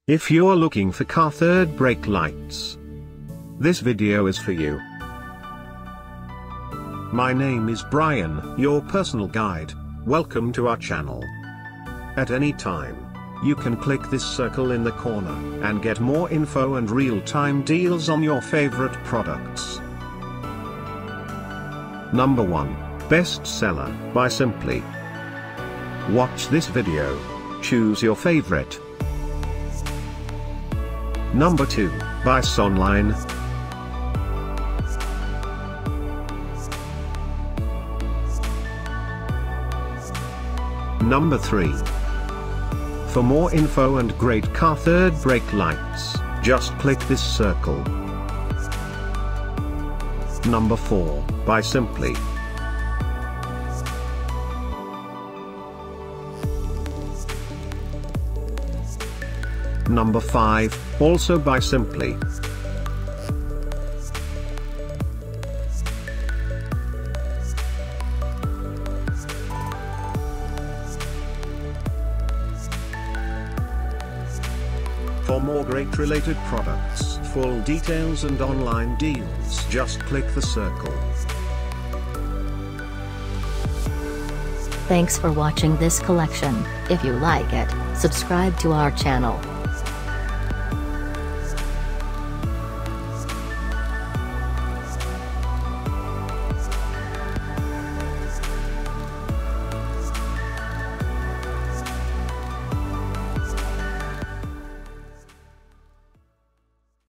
If you're looking for KaTur brake lights, this video is for you. My name is Brian, your personal guide. Welcome to our channel. At any time, you can click this circle in the corner and get more info and real-time deals on your favorite products. Number 1. Bestseller by Simply. Watch this video. Choose your favorite. Number 2, by Sonline. Number 3. For more info and great KaTur brake lights, just click this circle. Number 4, by Simply. Number 5, also by Simply. For more great related products, full details and online deals, just click the circle. Thanks for watching this collection. If you like it, subscribe to our channel.